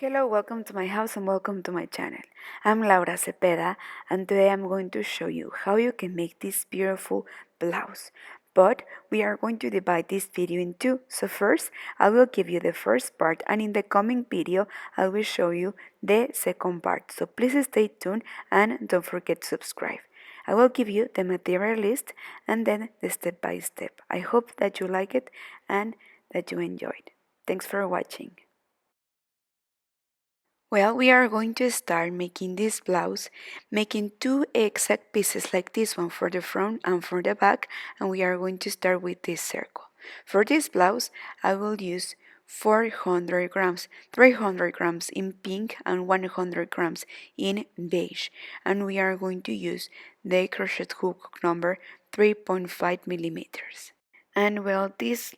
Hello, welcome to my house and welcome to my channel. I'm Laura Cepeda and today I'm going to show you how you can make this beautiful blouse. But we are going to divide this video in two. So first, I will give you the first part and in the coming video, I will show you the second part. So please stay tuned and don't forget to subscribe. I will give you the material list and then the step by step. I hope that you like it and that you enjoyed. Thanks for watching. Well, we are going to start making this blouse, making two exact pieces like this one for the front and for the back, and we are going to start with this circle. For this blouse, I will use 400 grams, 300 grams in pink and 100 grams in beige, and we are going to use the crochet hook number 3.5 millimeters. And well, this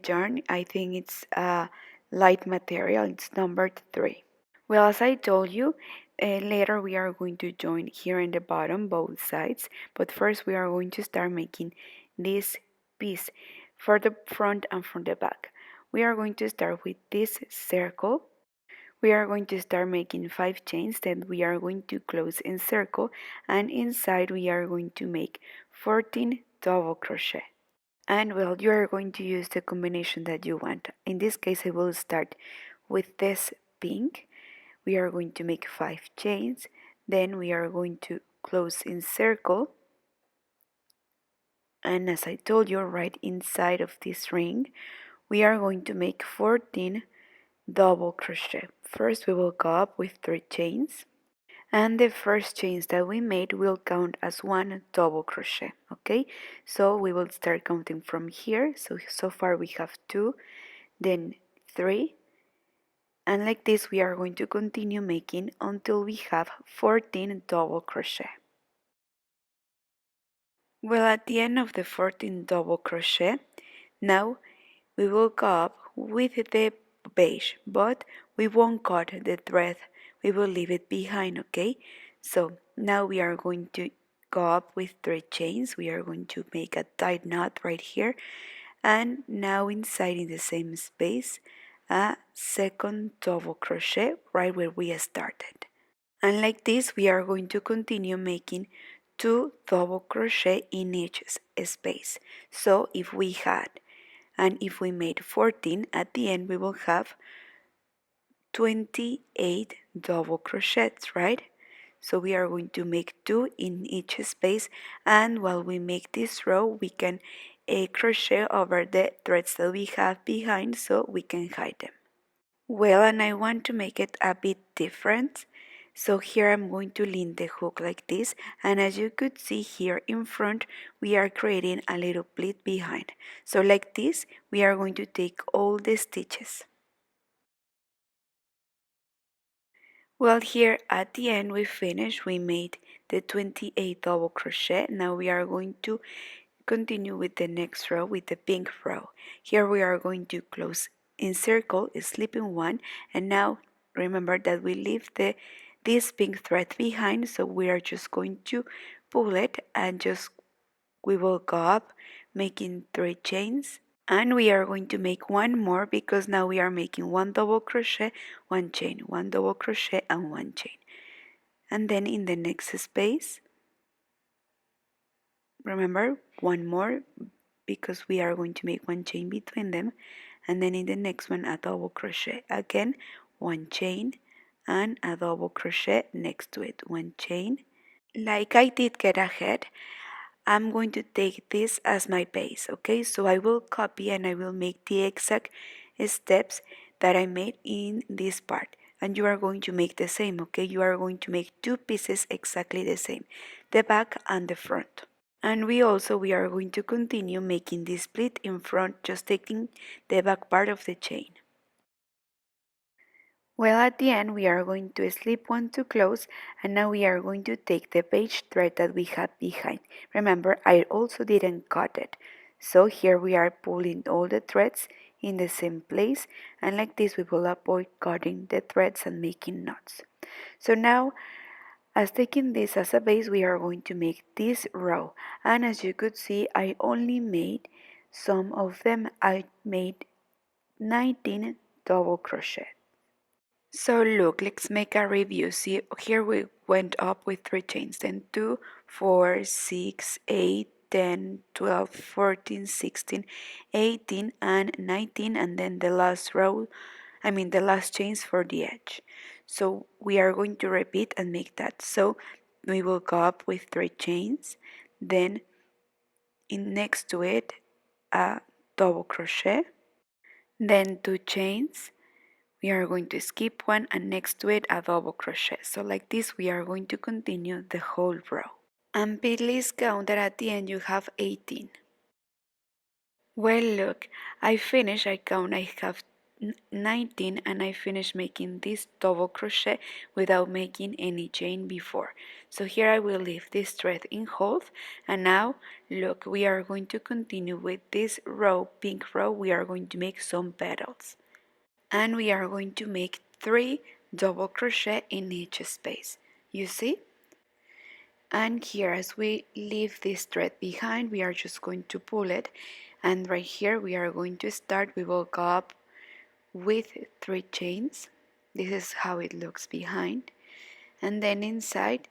yarn, I think it's a light material, it's numbered 3. Well, as I told you, later we are going to join here in the bottom both sides, but first we are going to start making this piece for the front and for the back. We are going to start with this circle. We are going to start making 5 chains, then we are going to close in circle, and inside we are going to make 14 double crochet. And well, you are going to use the combination that you want. In this case, I will start with this pink. We are going to make 5 chains, then we are going to close in circle, and as I told you, right inside of this ring we are going to make 14 double crochet. First we will go up with 3 chains, and the first chains that we made will count as 1 double crochet. Okay, so we will start counting from here. So far we have 2, then 3, and like this we are going to continue making until we have 14 double crochet. Well, at the end of the 14 double crochet, now we will go up with the beige, but we won't cut the thread, we will leave it behind. Okay, so now we are going to go up with 3 chains. We are going to make a tight knot right here, and now inside in the same space a second double crochet right where we started. And like this we are going to continue making 2 double crochet in each space. So if we made 14, at the end we will have 28 double crochets, right? So we are going to make 2 in each space, and while we make this row we can crochet over the threads that we have behind so we can hide them. Well, and I want to make it a bit different. So here I'm going to lean the hook like this, and as you could see here in front we are creating a little pleat behind. So like this we are going to take all the stitches. Well, here at the end we finished. We made the 28 double crochet. Now we are going to continue with the next row, with the pink row. Here we are going to close in circle, slip in 1, and now remember that we leave this pink thread behind, so we are just going to pull it and we will go up making 3 chains, and we are going to make 1 more because now we are making 1 double crochet, 1 chain, 1 double crochet and 1 chain. And then in the next space, remember, 1 more because we are going to make 1 chain between them, and then in the next one a double crochet again, 1 chain and a double crochet next to it, 1 chain. Like I did get ahead, I'm going to take this as my base. Okay, so I will copy and I will make the exact steps that I made in this part, and you are going to make the same. Okay, you are going to make 2 pieces exactly the same, the back and the front. And we are going to continue making this pleat in front, just taking the back part of the chain. Well, at the end we are going to slip 1 to close, and now we are going to take the beige thread that we have behind. Remember, I also didn't cut it, so here we are pulling all the threads in the same place, and like this we will avoid cutting the threads and making knots. So now, as taking this as a base, we are going to make this row, and as you could see I only made some of them. I made 19 double crochet. So look, let's make a review. See, here we went up with 3 chains, then 2, 4, 6, 8, 10, 12, 14, 16, 18, and 19, and then the last row, the last chains for the edge. So we are going to repeat and make that. So we will go up with 3 chains, then next to it a double crochet, then 2 chains, we are going to skip one, and next to it a double crochet. So like this we are going to continue the whole row. And please count that at the end you have 18. Well, look, I finished, I count, I have 19, and I finished making this double crochet without making any chain before. So here I will leave this thread in hold, and now look, we are going to continue with this row, pink row. We are going to make some petals, and we are going to make 3 double crochet in each space. You see? And here, as we leave this thread behind, we are just going to pull it, and right here we are going to start. We will go up with 3 chains. This is how it looks behind, and then inside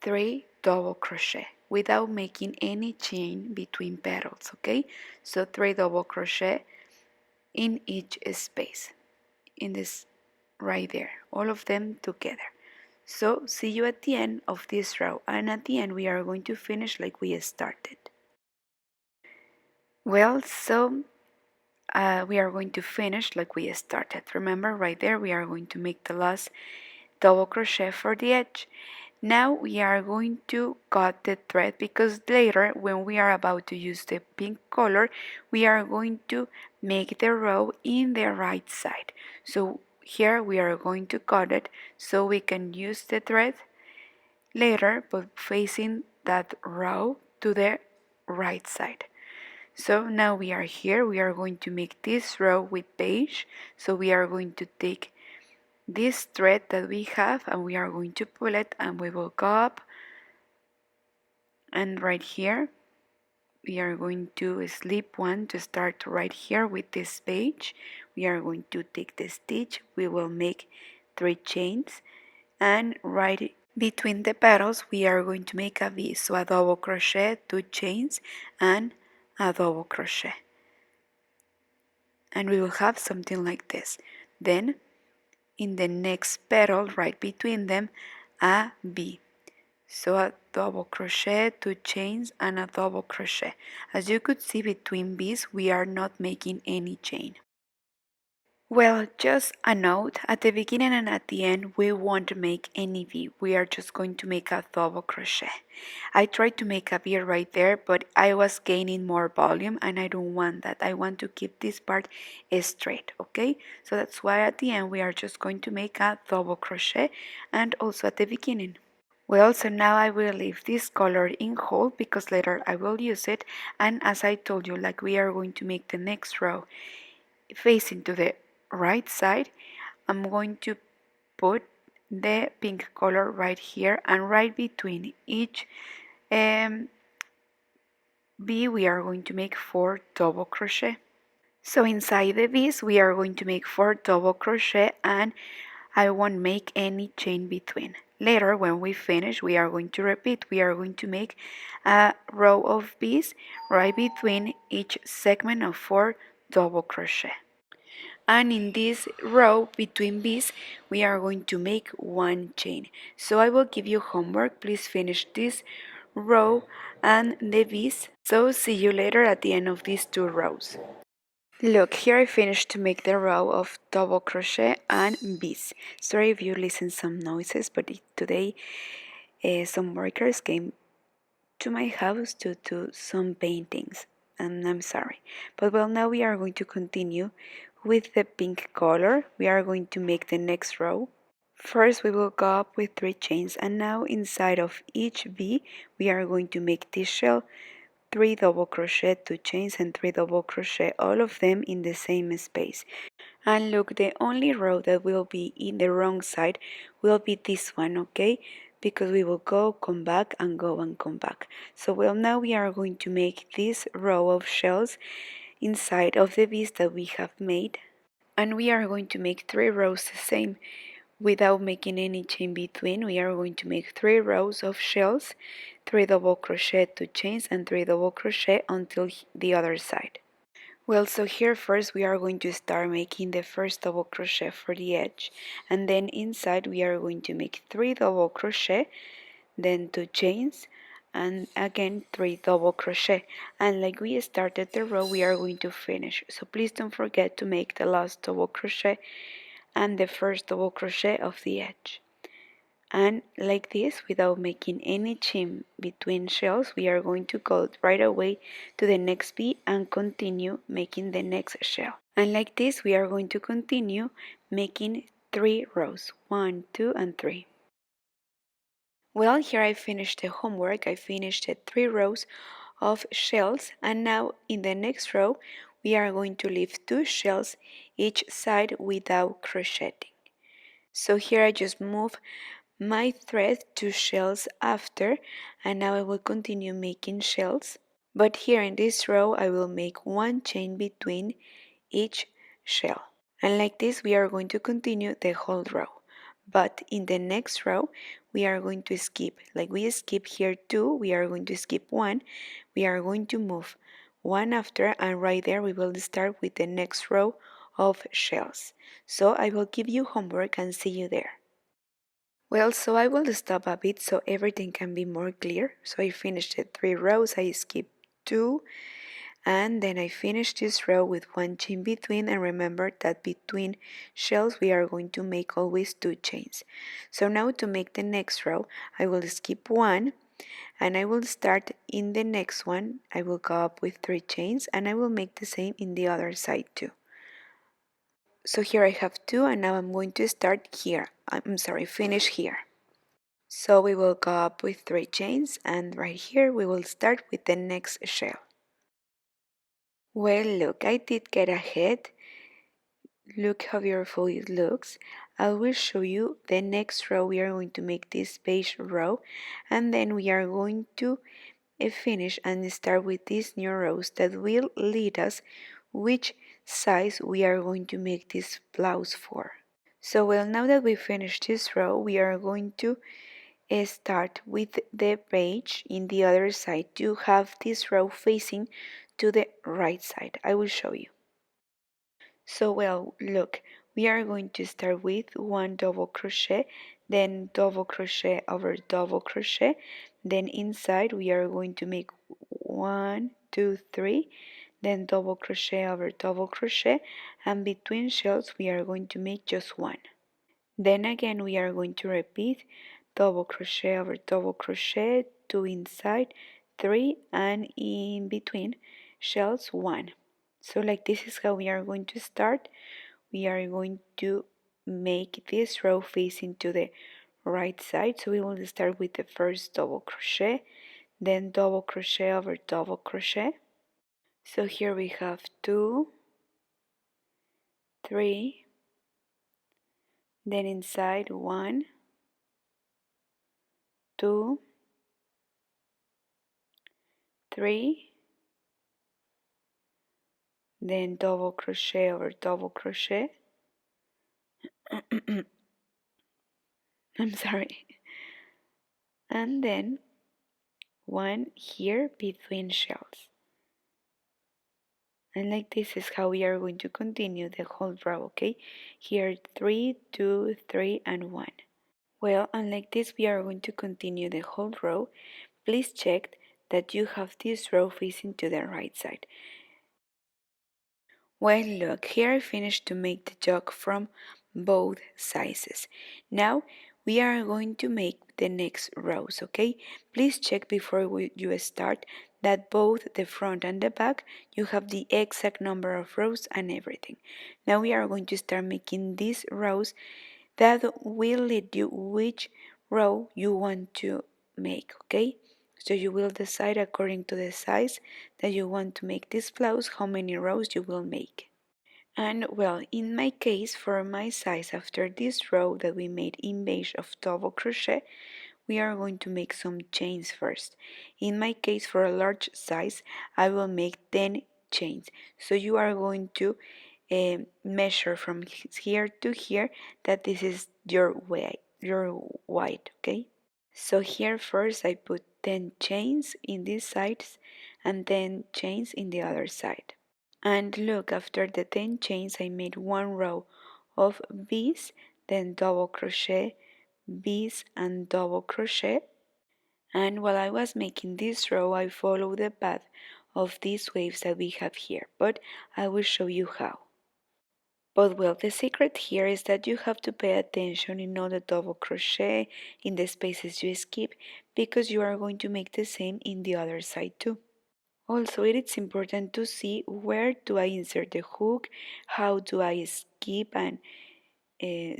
3 double crochet without making any chain between petals. Okay, so 3 double crochet in each space, in this right there, all of them together. So see you at the end of this row, and at the end we are going to finish like we started. Well, so we are going to finish like we started. Remember, right there we are going to make the last double crochet for the edge. Now we are going to cut the thread, because later when we are about to use the pink color, we are going to make the row in the right side. So here we are going to cut it so we can use the thread later, but facing that row to the right side. So now we are here, we are going to make this row with beige. So we are going to take this thread that we have, and we are going to pull it, and we will go up, and right here we are going to slip one to start right here with this beige. We are going to take the stitch, we will make 3 chains, and right between the petals we are going to make a V, so a double crochet, 2 chains, and a double crochet, and we will have something like this. Then in the next petal right between them a V, so a double crochet, 2 chains, and a double crochet. As you could see, between V's we are not making any chain. Well, just a note, at the beginning and at the end we won't make any V, we are just going to make a double crochet. I tried to make a V right there, but I was gaining more volume and I don't want that. I want to keep this part straight, okay? So that's why at the end we are just going to make a double crochet, and also at the beginning. Well, so now I will leave this color in hold because later I will use it, and as I told you, like we are going to make the next row facing to the right side, I'm going to put the pink color right here, and right between each V we are going to make 4 double crochet. So inside the V's we are going to make 4 double crochet, and I won't make any chain between. Later when we finish we are going to repeat. We are going to make a row of V's right between each segment of 4 double crochet. And in this row between V's we are going to make 1 chain. So I will give you homework. Please finish this row and the V's. So see you later at the end of these 2 rows. Look, here I finished to make the row of double crochet and V's. Sorry if you listen some noises, but today some workers came to my house to do some paintings, and I'm sorry. But well, now we are going to continue with the pink color. We are going to make the next row. First we will go up with 3 chains, and now inside of each V we are going to make this shell, 3 double crochet, 2 chains, and 3 double crochet, all of them in the same space. And look, the only row that will be in the wrong side will be this one, okay? Because we will go, come back, and go and come back. So well, now we are going to make this row of shells inside of the V's that we have made, and we are going to make 3 rows the same. Without making any chain between, we are going to make 3 rows of shells, 3 double crochet, 2 chains, and 3 double crochet until the other side. Well, so here first we are going to start making the first double crochet for the edge, and then inside we are going to make 3 double crochet, then 2 chains, and again 3 double crochet. And like we started the row, we are going to finish. So please don't forget to make the last double crochet and the first double crochet of the edge. And like this, without making any chain between shells, we are going to go right away to the next bee and continue making the next shell. And like this, we are going to continue making 3 rows, 1, 2, and 3. Well, here I finished the homework. I finished the 3 rows of shells, and now in the next row we are going to leave 2 shells each side without crocheting. So here I just move my thread 2 shells after, and now I will continue making shells, but here in this row I will make 1 chain between each shell. And like this we are going to continue the whole row. But in the next row we are going to skip, like we skip here 2, we are going to skip 1, we are going to move 1 after, and right there we will start with the next row of shells. So I will give you homework and see you there. Well, so I will stop a bit so everything can be more clear. So I finished the 3 rows, I skipped 2, and then I finished this row with 1 chain between, and remember that between shells we are going to make always 2 chains. So now to make the next row, I will skip 1, and I will start in the next one. I will go up with 3 chains, and I will make the same in the other side too. So here I have 2, and now I'm going to start here. Finish here. So we will go up with 3 chains, and right here we will start with the next shell. Well, look, I did get ahead. Look how beautiful it looks. I will show you the next row. We are going to make this beige row, and then we are going to finish and start with these new rows that will lead us which size we are going to make this blouse for. So well, now that we finished this row, we are going to start with the page in the other side. You have this row facing to the right side. I will show you. So well, look, we are going to start with 1 double crochet, then double crochet over double crochet, then inside we are going to make 1, 2, 3, then double crochet over double crochet, and between shells we are going to make just 1. Then again we are going to repeat double crochet over double crochet, 2 inside, 3, and in between shells 1. So like this is how we are going to start. We are going to make this row facing to the right side. So we will start with the first double crochet, then double crochet over double crochet. So here we have 2, 3, then inside 1, 2, 3, then double crochet over double crochet. I'm sorry. And then 1 here between shells. And like this is how we are going to continue the whole row, okay? Here 3, 2, 3, and 1. Well, and like this we are going to continue the whole row. Please check that you have this row facing to the right side. Well, look, here I finished to make the joke from both sizes. Now we are going to make the next rows, okay? Please check before you start that both the front and the back you have the exact number of rows and everything. Now we are going to start making these rows that will lead you which row you want to make, okay? So you will decide according to the size that you want to make this blouse how many rows you will make. And well, in my case, for my size, after this row that we made in beige of double crochet, we are going to make some chains first. In my case, for a large size, I will make 10 chains. So you are going to measure from here to here that this is your white, okay? So here first I put 10 chains in these sides and 10 chains in the other side. And look, after the 10 chains I made one row of bees, then double crochet, bees and double crochet. And while I was making this row I followed the path of these waves that we have here, but I will show you how. But well, the secret here is that you have to pay attention in all the double crochet in the spaces you skip, because you are going to make the same in the other side too. Also, it is important to see where do I insert the hook, how do I skip and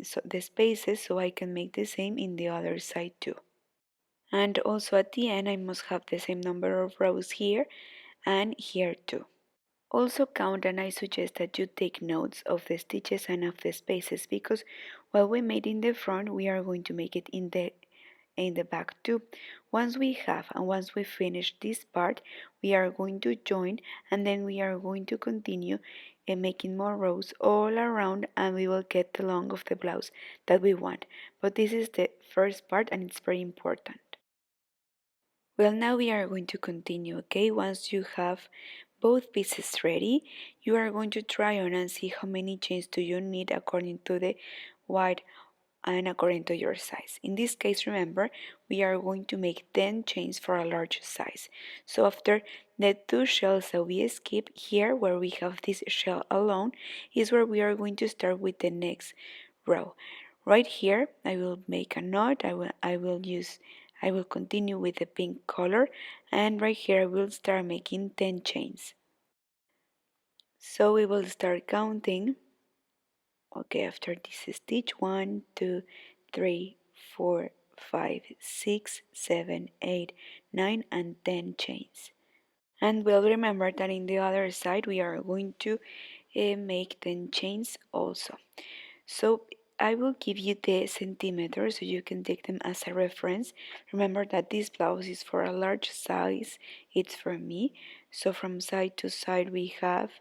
so the spaces, so I can make the same in the other side too. And also at the end I must have the same number of rows here and here too. Also count, and I suggest that you take notes of the stitches and of the spaces, because what we made in the front we are going to make it in the back too. Once we finish this part, we are going to join, and then we are going to continue making more rows all around, and we will get the length of the blouse that we want. But this is the first part and it's very important. Well, now we are going to continue, okay? Once you have both pieces ready, you are going to try on and see how many chains do you need according to the wide and according to your size. In this case, remember, we are going to make 10 chains for a large size. So after the two shells that we skip here, where we have this shell alone, is where we are going to start with the next row. Right here, I will make a knot. I will continue with the pink color, and right here I will start making 10 chains. So we will start counting. Okay, after this stitch, 1, 2, 3, 4, 5, 6, 7, 8, 9, and 10 chains. And we'll remember that in the other side we are going to make 10 chains also. So I will give you the centimeters so you can take them as a reference. Remember that this blouse is for a large size, it's for me. So from side to side we have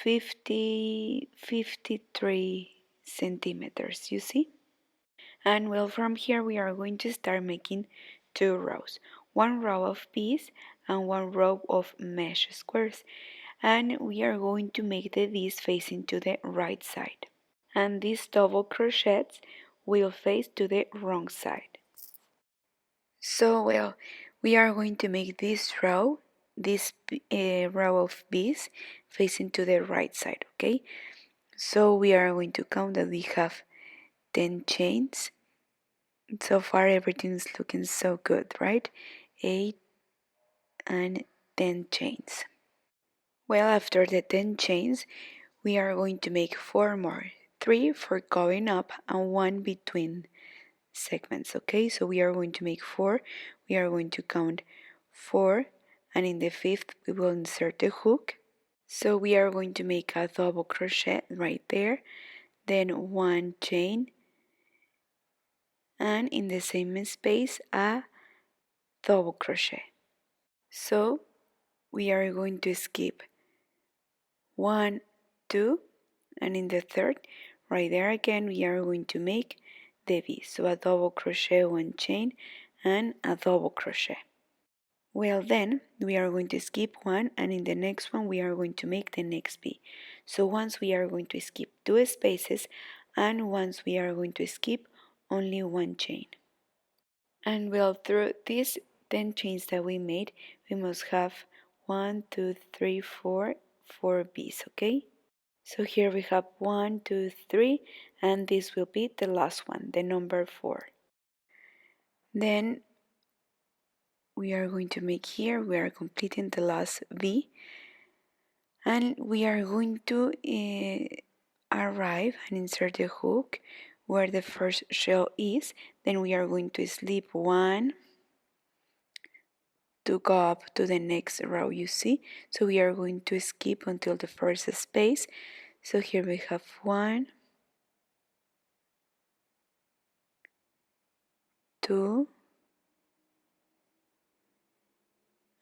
53 centimeters, you see? And well, from here we are going to start making two rows. One row of bees and one row of mesh squares. And we are going to make the bees facing to the right side. And these double crochets will face to the wrong side. So well, we are going to make this row of bees facing to the right side, okay? So we are going to count that we have 10 chains. So far everything is looking so good, right? 8 and 10 chains. Well, after the 10 chains, we are going to make 4 more. 3 for going up and 1 between segments, okay? So we are going to make 4. We are going to count 4, and in the 5th we will insert the hook. So we are going to make a double crochet right there, then 1 chain, and in the same space a double crochet. So we are going to skip 1, 2, and in the third, right there again, we are going to make the V. So a double crochet, 1 chain, and a double crochet. Well, then we are going to skip 1, and in the next one we are going to make the next V. So once we are going to skip 2 spaces, and once we are going to skip only 1 chain. And well, through these 10 chains that we made, we must have 1, 2, 3, 4 V's, okay? So here we have 1, 2, 3, and this will be the last one, the number 4. Then we are going to make here, we are completing the last V, and we are going to arrive and insert the hook where the first shell is. Then we are going to slip 1 to go up to the next row, you see? So we are going to skip until the first space. So here we have 1, 2,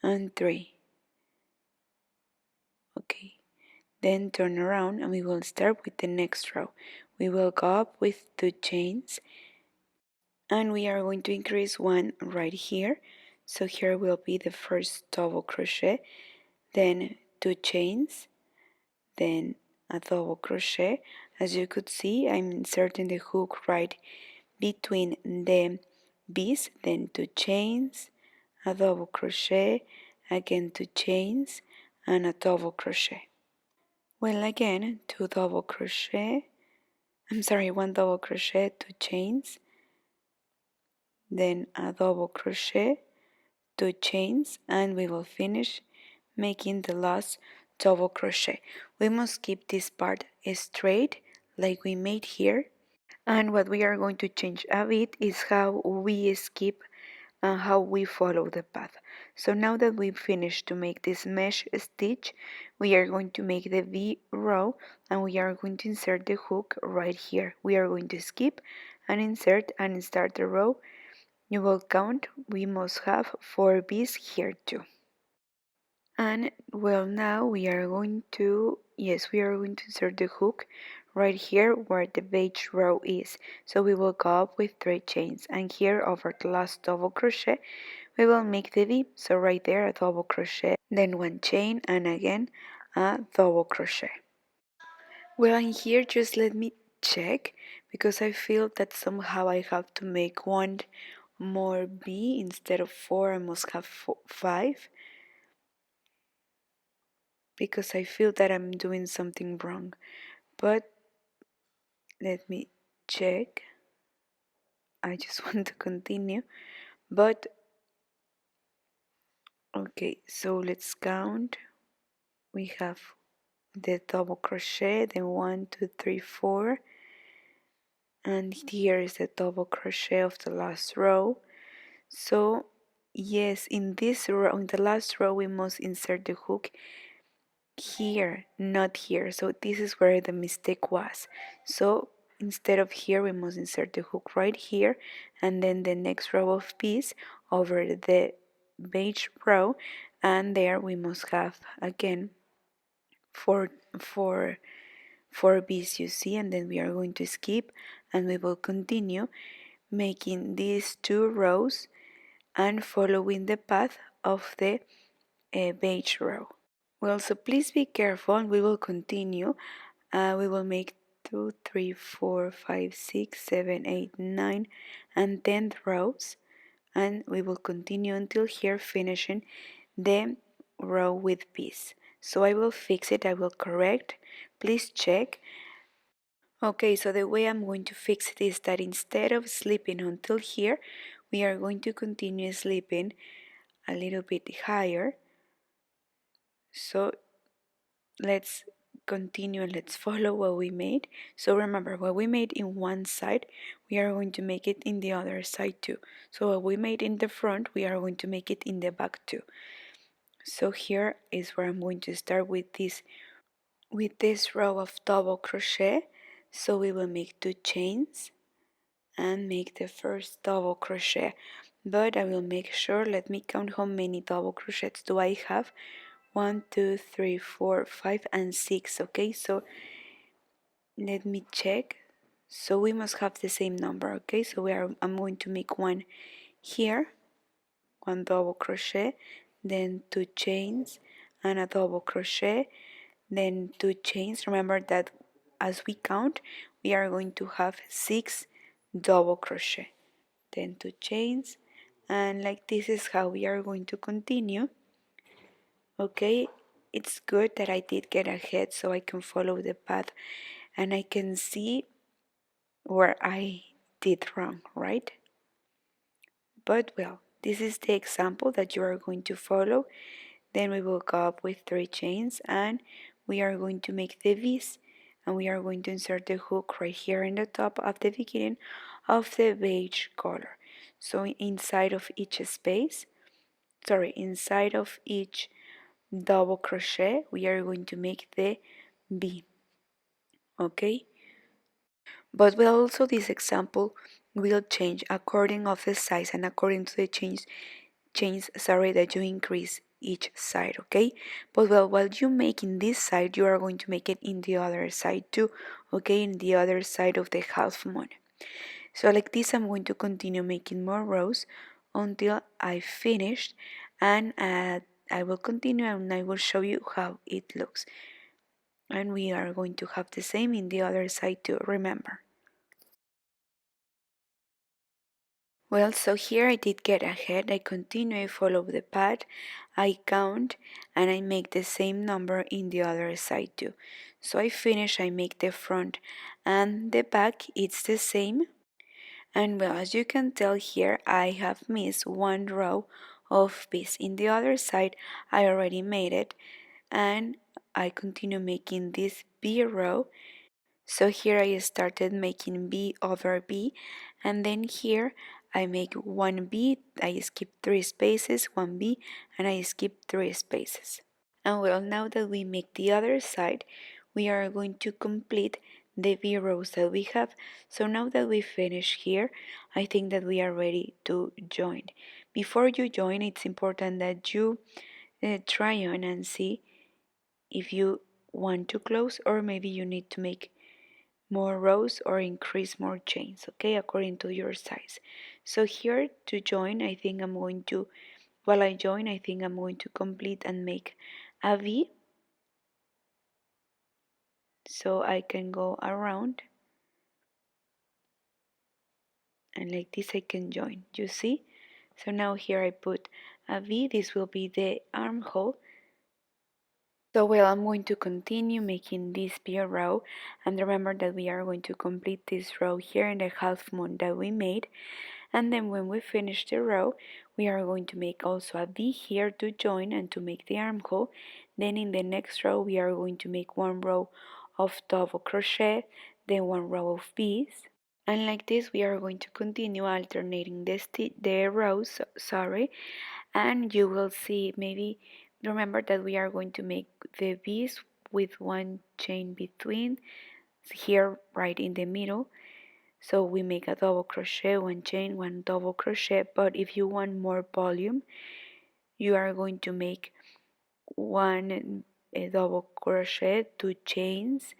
and 3. Okay. then turn around and we will start with the next row. We will go up with 2 chains and we are going to increase one right here. So here will be the first double crochet, then 2 chains, then a double crochet. As you could see, I'm inserting the hook right between the beads, then 2 chains, a double crochet, again 2 chains, and a double crochet. Well, again, 2 double crochet, 1 double crochet, 2 chains, then a double crochet, 2 chains, and we will finish making the last double crochet. We must keep this part straight like we made here, and what we are going to change a bit is how we skip and how we follow the path. So now that we've finished to make this mesh stitch, we are going to make the V row and we are going to insert the hook right here. We are going to skip and insert and start the row. You will count, we must have 4 V's here too. And well, now we are going to, we are going to insert the hook right here where the beige row is. So we will go up with 3 chains, and here over the last double crochet we will make the V. So right there a double crochet, then 1 chain, and again a double crochet. Well, in here just let me check, because I feel that somehow I have to make 1 more V instead of 4. I must have 5, because I feel that I'm doing something wrong. But let me check. I just want to continue. But okay, so let's count. We have the double crochet, then 1, 2, 3, 4, and here is the double crochet of the last row. So yes, in this row, in the last row, we must insert the hook here, not here. So this is where the mistake was. So instead of here, we must insert the hook right here, and then the next row of piece over the beige row, and there we must have again four beads, you see, and then we are going to skip and we will continue making these 2 rows and following the path of the beige row. Well, so please be careful and we will continue. We will make 2, 3, 4, 5, 6, 7, 8, 9, and 10 rows, and we will continue until here, finishing the row with piece. So I will fix it, I will correct, please check. Okay, so the way I'm going to fix it is that instead of slipping until here, we are going to continue slipping a little bit higher. So let's continue and let's follow what we made. So remember, what we made in one side, we are going to make it in the other side too. So what we made in the front, we are going to make it in the back too. So here is where I'm going to start with this row of double crochet. So we will make 2 chains and make the first double crochet, but I will make sure, let me count how many double crochets do I have. 1, 2, 3, 4, 5, and 6. Okay, so let me check. So we must have the same number. Okay, so I'm going to make 1 here, 1 double crochet, then 2 chains and a double crochet, then 2 chains. Remember that as we count, we are going to have 6 double crochet, then 2 chains, and like this is how we are going to continue. Okay, it's good that I did get ahead so I can follow the path and I can see where I did wrong, right? But well, this is the example that you are going to follow. Then we will go up with 3 chains and we are going to make the V's, and we are going to insert the hook right here in the top of the beginning of the beige color. So inside of each double crochet, we are going to make the V. Okay, but well, also this example will change according of the size and according to the chains that you increase each side, okay? But well, while you make in this side, you are going to make it in the other side too, okay? In the other side of the half moon. So like this, I'm going to continue making more rows until I finished, and I will continue and I will show you how it looks. And we are going to have the same in the other side too, remember. Well, so here I did get ahead. I continue, I follow the path, I count, and I make the same number in the other side too. So I finish, I make the front and the back, it's the same. And well, as you can tell here, I have missed one row of piece. In the other side, I already made it, and I continue making this B row. So here I started making B over B, and then here I make one B, I skip 3 spaces, one B, and I skip 3 spaces. And well, now that we make the other side, we are going to complete the V rows that we have. So now that we finish here, I think that we are ready to join. Before you join, it's important that you try on and see if you want to close, or maybe you need to make more rows or increase more chains, okay, according to your size. So here to join, I think I'm going to, while I join, I think I'm going to complete and make a V, so I can go around, and like this I can join, you see. So now here I put a V, this will be the armhole. So well, I'm going to continue making this B row, and remember that we are going to complete this row here in the half moon that we made. And then when we finish the row, we are going to make also a V here to join and to make the armhole. Then in the next row, we are going to make one row of double crochet, then one row of V's. And like this, we are going to continue alternating the rows, sorry, and you will see, maybe remember that we are going to make the V's with one chain between here right in the middle. So we make a double crochet, one chain, one double crochet, but if you want more volume, you are going to make one double crochet, two chains,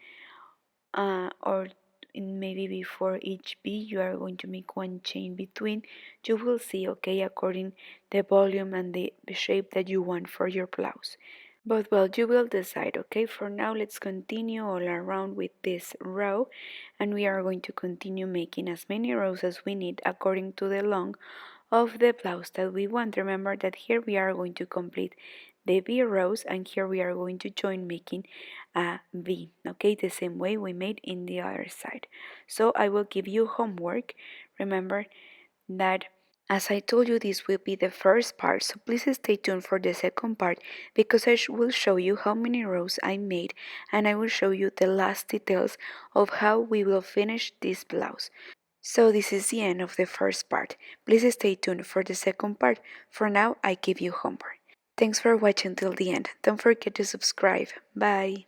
or maybe before each B you are going to make one chain between. You will see, okay, according the volume and the shape that you want for your blouse. But well, you will decide, okay? For now, let's continue all around with this row, and we are going to continue making as many rows as we need according to the long of the blouse that we want. Remember that here we are going to complete the V rows, and here we are going to join making a V, okay? The same way we made in the other side. So I will give you homework. Remember that, as I told you, this will be the first part, so please stay tuned for the second part, because I will show you how many rows I made, and I will show you the last details of how we will finish this blouse. So this is the end of the first part. Please stay tuned for the second part. For now, I give you homework. Thanks for watching till the end. Don't forget to subscribe. Bye.